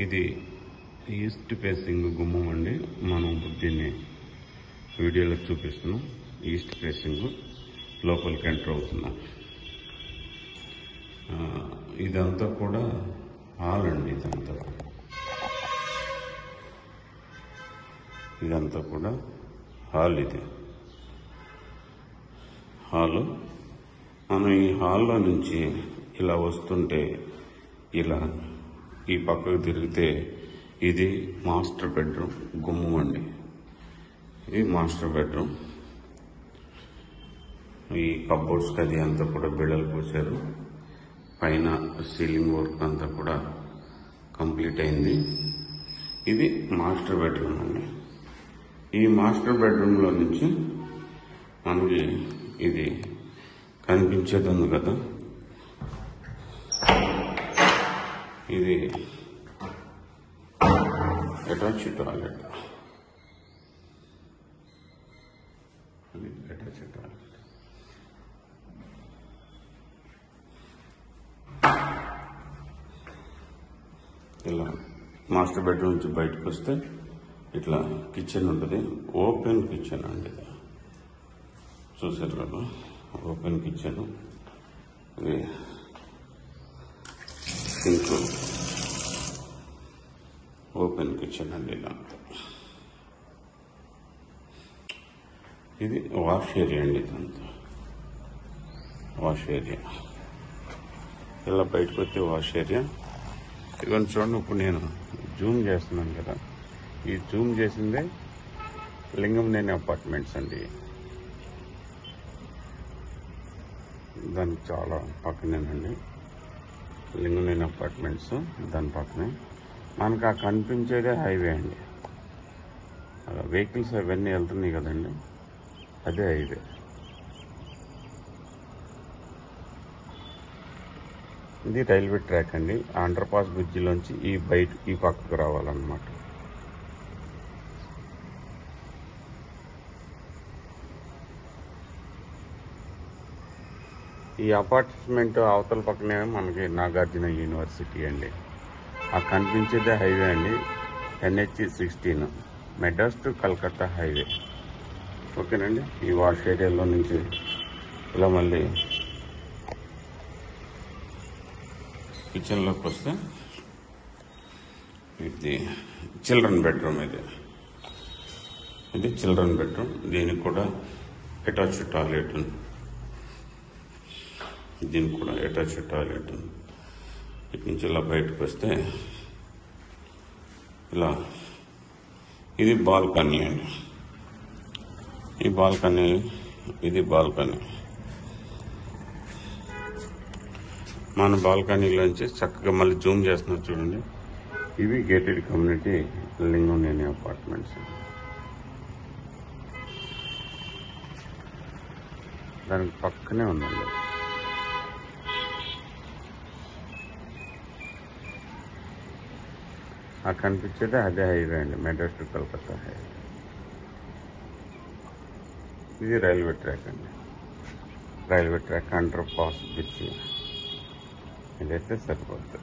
ఇది east facing గుమ్మం అండి. మనం దీన్ని వీడియోలో చూపిస్తున్నాం. ఈస్ట్ ఫేసింగ్ లోపలికి ఎంటర్ అవుతున్నాం. ఇదంతా కూడా హాల్ అండి. ఇదంతా కూడా హాల్. ఇది హాలు. మనం ఈ హాల్లో నుంచి ఇలా వస్తుంటే ఇలా ఈ పక్కకు తిరిగితే ఇది మాస్టర్ బెడ్రూమ్ గుమ్మం అండి. ఇది మాస్టర్ బెడ్రూమ్. ఈ కబోర్డ్స్ అది అంతా కూడా బిళ్ళలు పోసారు. పైన సీలింగ్ వర్క్ అంతా కూడా కంప్లీట్ అయింది. ఇది మాస్టర్ బెడ్రూమ్ అండి. ఈ మాస్టర్ బెడ్రూమ్లో నుంచి మనకి ఇది కనిపించేది ఉంది కదా, ఇది అటాచ్ టాయిలెట్. ఇలా మాస్టర్ బెడ్రూమ్ నుంచి బయటకు వస్తే ఇట్లా కిచెన్ ఉంటుంది. ఓపెన్ కిచెన్ అండి. చూసారు కదా, ఓపెన్ కిచెన్. ఇది సింక్, ఓపెన్ కిచెన్ అండి. ఇదంతా ఇది వాష్ ఏరియా అండి. ఇదంతా వాష్ ఏరియా. ఇలా బయటకు వస్తే వాష్ ఏరియా. ఇవన్నీ చూడండి. ఇప్పుడు నేను జూమ్ చేస్తున్నాను కదా, ఈ జూమ్ చేసిందే లింగంనేని అపార్ట్మెంట్స్ అండి. దానికి చాలా పక్కనేనండి లింగంనేని అపార్ట్మెంట్స్. దాని పక్కనే మనకు ఆ కనిపించేదే హైవే అండి. వెహికల్స్ అవన్నీ వెళ్తున్నాయి కదండి, అదే హైవే. ఇది రైల్వే ట్రాక్ అండి. అండర్ పాస్ బ్రిడ్జిలోంచి ఈ పక్కకు రావాలన్నమాట. ఈ అపార్ట్మెంట్ అవతల పక్కనే మనకి నాగార్జున యూనివర్సిటీ అండి. ఆ కనిపించేదే హైవే అండి. NH-16 Madras to Calcutta highway. ఓకేనండి. ఈ వాష్ ఏరియాలో నుంచి ఇలా మళ్ళీ కిచెన్లోకి వస్తే ఇది చిల్డ్రన్ బెడ్రూమ్. ఇది చిల్డ్రన్ బెడ్రూమ్. దీనికి కూడా అటాచ్ టాయిలెట్ ఉంది. దీనికి కూడా అటాచ్ టాయిలెట్ ఉంది. ఇటు నుంచి ఇలా బయటకు వస్తే ఇలా ఇది బాల్కనీ అండి. ఈ బాల్కనీ, ఇది బాల్కనీ. మన బాల్కనీలోంచి చక్కగా మళ్ళీ జూమ్ చేస్తున్నారు చూడండి. ఇవి గేటెడ్ కమ్యూనిటీ లింగంనేని అపార్ట్మెంట్స్. దానికి పక్కనే ఉందండి. ఆ కనిపించేది అదే హైవే అండి, మెడ్రాస్ టు కలకత్తా హైవే. ఇది రైల్వే ట్రాక్ అండి. Railway track, under pass bridge. ఇదైతే సరిపోతుంది.